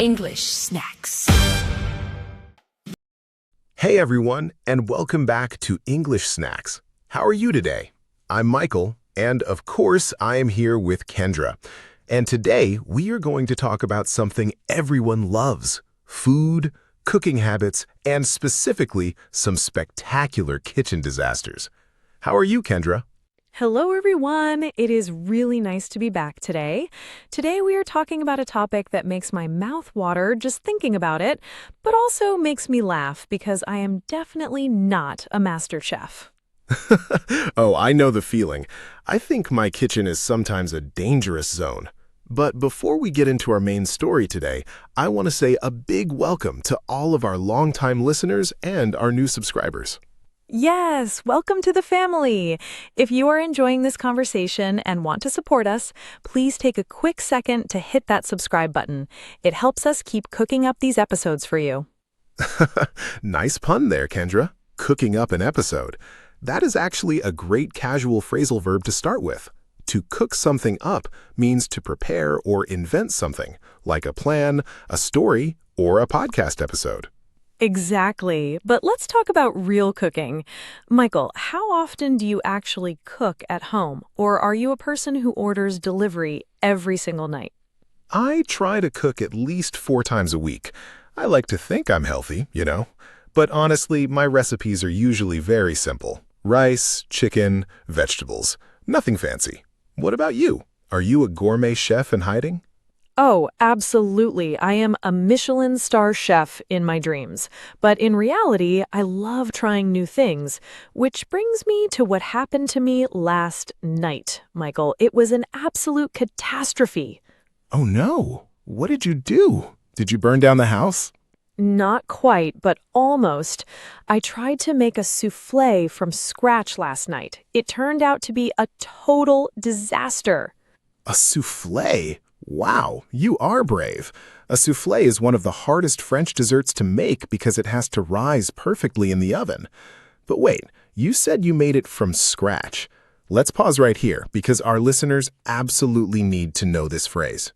English snacks. Hey everyone, and welcome back to English Snacks. How are you today? I'm Michael, and of course, I am here with Kendra. And today, we are going to talk about something everyone loves: food, cooking habits, and specifically, some spectacular kitchen disasters. How are you, Kendra? Hello, everyone. It is really nice to be back today. Today, we are talking about a topic that makes my mouth water just thinking about it, but also makes me laugh because I am definitely not a master chef. Oh, I know the feeling. I think my kitchen is sometimes a dangerous zone. But before we get into our main story today, I want to say a big welcome to all of our longtime listeners and our new subscribers. Yes, welcome to the family. If you are enjoying this conversation and want to support us, please take a quick second to hit that subscribe button. It helps us keep cooking up these episodes for you. Nice pun there, Kendra. Cooking up an episode. That is actually a great casual phrasal verb to start with. To cook something up means to prepare or invent something, like a plan, a story, or a podcast episode. Exactly. But let's talk about real cooking. Michael, how often do you actually cook at home? Or are you a person who orders delivery every single night? I try to cook at least 4 times a week. I like to think I'm healthy, But honestly, my recipes are usually very simple. Rice, chicken, vegetables. Nothing fancy. What about you? Are you a gourmet chef in hiding? Oh, absolutely. I am a Michelin star chef in my dreams. But in reality, I love trying new things, which brings me to what happened to me last night, Michael. It was an absolute catastrophe. Oh no! What did you do? Did you burn down the house? Not quite, but almost. I tried to make a souffle from scratch last night. It turned out to be a total disaster. A souffle? Wow, you are brave. A souffle is one of the hardest French desserts to make because it has to rise perfectly in the oven. But wait, you said you made it from scratch. Let's pause right here because our listeners absolutely need to know this phrase.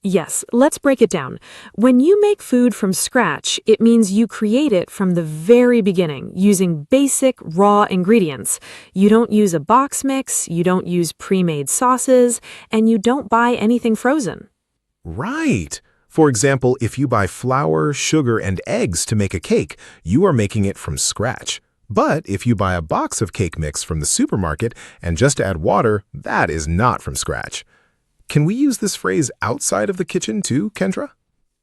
Yes, let's break it down. When you make food from scratch, it means you create it from the very beginning using basic raw ingredients. You don't use a box mix, you don't use pre-made sauces, and you don't buy anything frozen. Right. For example, if you buy flour, sugar, and eggs to make a cake, you are making it from scratch. But if you buy a box of cake mix from the supermarket and just add water, that is not from scratch. Can we use this phrase outside of the kitchen too, Kendra?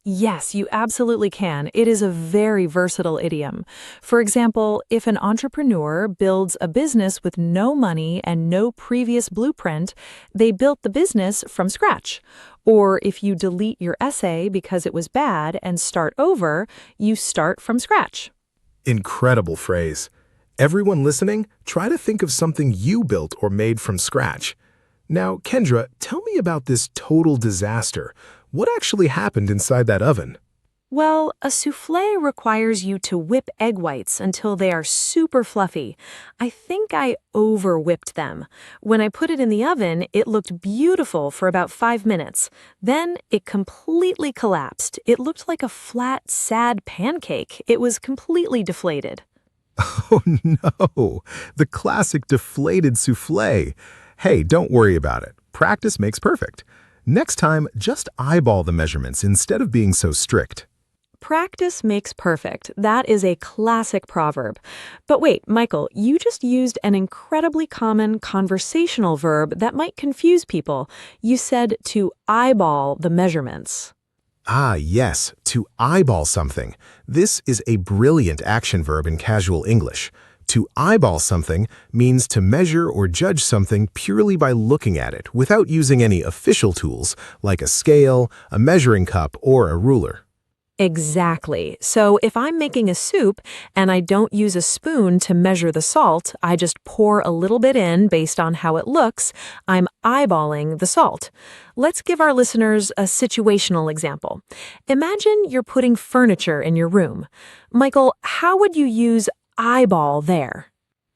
Yes, you absolutely can. It is a very versatile idiom. For example, if an entrepreneur builds a business with no money and no previous blueprint, they built the business from scratch. Or if you delete your essay because it was bad and start over, you start from scratch. Incredible phrase. Everyone listening, try to think of something you built or made from scratch. Now, Kendra, tell me about this total disaster. What actually happened inside that oven? Well, a souffle requires you to whip egg whites until they are super fluffy. I think I over-whipped them. When I put it in the oven, it looked beautiful for about 5 minutes. Then it completely collapsed. It looked like a flat, sad pancake. It was completely deflated. Oh no, the classic deflated souffle. Hey, don't worry about it. Practice makes perfect. Next time, just eyeball the measurements instead of being so strict. Practice makes perfect. That is a classic proverb. But wait, Michael, you just used an incredibly common conversational verb that might confuse people. You said to eyeball the measurements. Ah, yes, to eyeball something. This is a brilliant action verb in casual English. To eyeball something means to measure or judge something purely by looking at it without using any official tools like a scale, a measuring cup, or a ruler. Exactly. So if I'm making a soup and I don't use a spoon to measure the salt, I just pour a little bit in based on how it looks, I'm eyeballing the salt. Let's give our listeners a situational example. Imagine you're putting furniture in your room. Michael, how would you use eyeball there?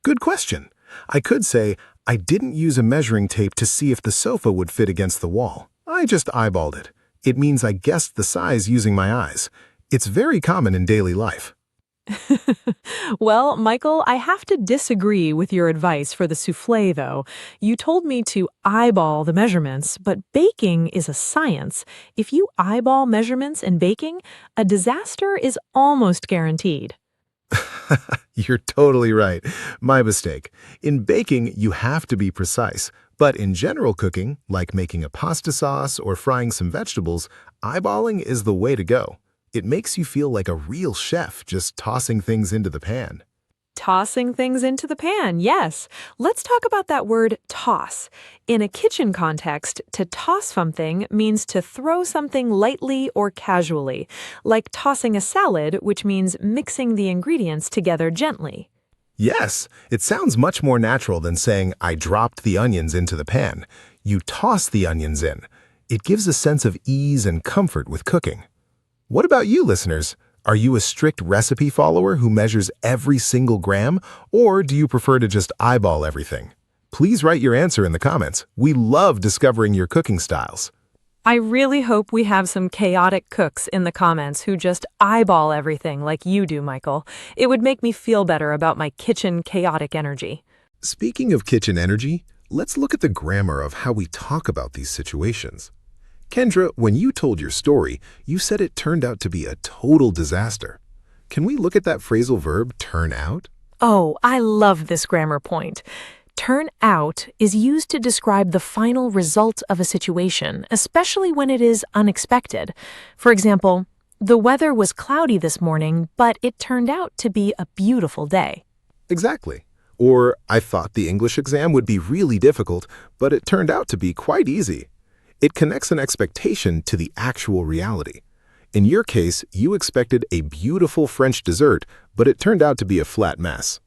Good question. I could say, I didn't use a measuring tape to see if the sofa would fit against the wall. I just eyeballed it. It means I guessed the size using my eyes. It's very common in daily life. Well, Michael, I have to disagree with your advice for the souffle, though. You told me to eyeball the measurements, but baking is a science. If you eyeball measurements in baking, a disaster is almost guaranteed. You're totally right. My mistake. In baking, you have to be precise. But in general cooking, like making a pasta sauce or frying some vegetables, eyeballing is the way to go. It makes you feel like a real chef just tossing things into the pan. Tossing things into the pan, yes. Let's talk about that word toss. In a kitchen context, to toss something means to throw something lightly or casually, like tossing a salad, which means mixing the ingredients together gently. Yes, it sounds much more natural than saying, I dropped the onions into the pan. You toss the onions in. It gives a sense of ease and comfort with cooking. What about you, listeners? Are you a strict recipe follower who measures every single gram, or do you prefer to just eyeball everything? Please write your answer in the comments. We love discovering your cooking styles. I really hope we have some chaotic cooks in the comments who just eyeball everything like you do, Michael. It would make me feel better about my kitchen chaotic energy. Speaking of kitchen energy, let's look at the grammar of how we talk about these situations. Kendra, when you told your story, you said it turned out to be a total disaster. Can we look at that phrasal verb, turn out? Oh, I love this grammar point. Turn out is used to describe the final result of a situation, especially when it is unexpected. For example, the weather was cloudy this morning, but it turned out to be a beautiful day. Exactly. Or, I thought the English exam would be really difficult, but it turned out to be quite easy. It connects an expectation to the actual reality. In your case, you expected a beautiful French dessert, but it turned out to be a flat mess.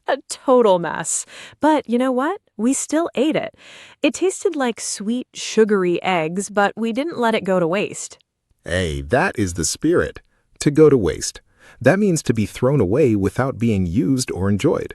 A total mess. But you know what? We still ate it. It tasted like sweet, sugary eggs, but we didn't let it go to waste. Hey, that is the spirit. To go to waste. That means to be thrown away without being used or enjoyed.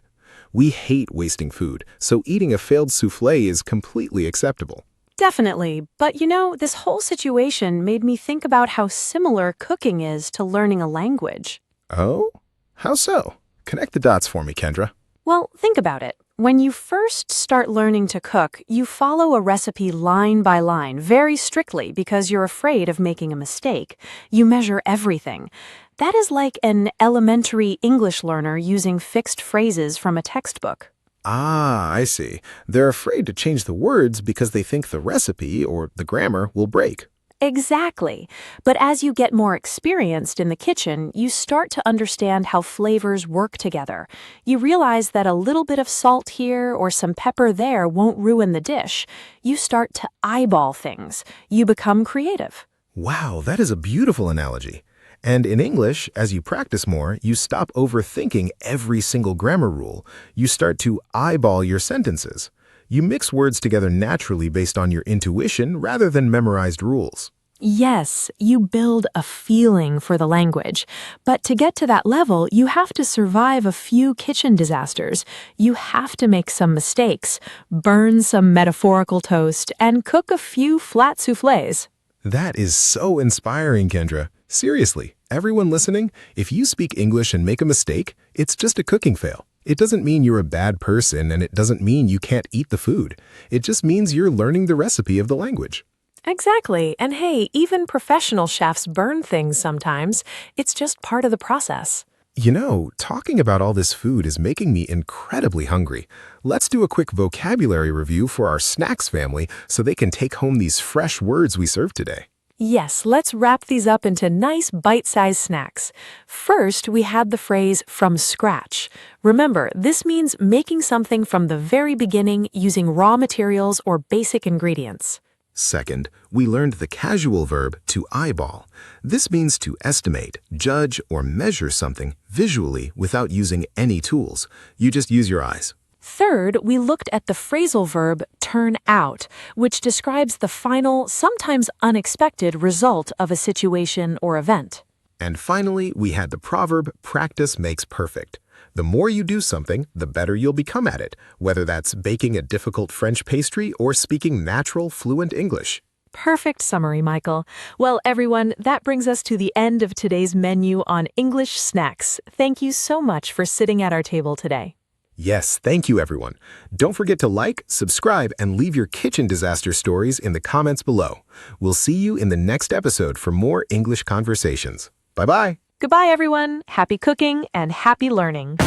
We hate wasting food, so eating a failed souffle is completely acceptable. Definitely. But you know, this whole situation made me think about how similar cooking is to learning a language. Oh? How so? Connect the dots for me, Kendra. Well, think about it. When you first start learning to cook, you follow a recipe line by line very strictly because you're afraid of making a mistake. You measure everything. That is like an elementary English learner using fixed phrases from a textbook. Ah, I see. They're afraid to change the words because they think the recipe or the grammar will break. Exactly. But as you get more experienced in the kitchen, you start to understand how flavors work together. You realize that a little bit of salt here or some pepper there won't ruin the dish. You start to eyeball things. You become creative. Wow, that is a beautiful analogy. And in English, as you practice more, you stop overthinking every single grammar rule. You start to eyeball your sentences. You mix words together naturally based on your intuition rather than memorized rules. Yes, you build a feeling for the language. But to get to that level, you have to survive a few kitchen disasters. You have to make some mistakes, burn some metaphorical toast, and cook a few flat soufflés. That is so inspiring, Kendra. Seriously, everyone listening, if you speak English and make a mistake, it's just a cooking fail. It doesn't mean you're a bad person, and it doesn't mean you can't eat the food. It just means you're learning the recipe of the language. Exactly. And hey, even professional chefs burn things sometimes. It's just part of the process. You know, talking about all this food is making me incredibly hungry. Let's do a quick vocabulary review for our snacks family so they can take home these fresh words we served today. Yes, let's wrap these up into nice bite-sized snacks. First, we had the phrase from scratch. Remember, this means making something from the very beginning using raw materials or basic ingredients. Second, we learned the casual verb to eyeball. This means to estimate, judge, or measure something visually without using any tools. You just use your eyes. Third, we looked at the phrasal verb turn out, which describes the final, sometimes unexpected result of a situation or event. And finally, we had the proverb, practice makes perfect. The more you do something, the better you'll become at it, whether that's baking a difficult French pastry or speaking natural, fluent English. Perfect summary, Michael. Well, everyone, that brings us to the end of today's menu on English snacks. Thank you so much for sitting at our table today. Yes, thank you, everyone. Don't forget to like, subscribe, and leave your kitchen disaster stories in the comments below. We'll see you in the next episode for more English conversations. Bye-bye. Goodbye, everyone. Happy cooking and happy learning.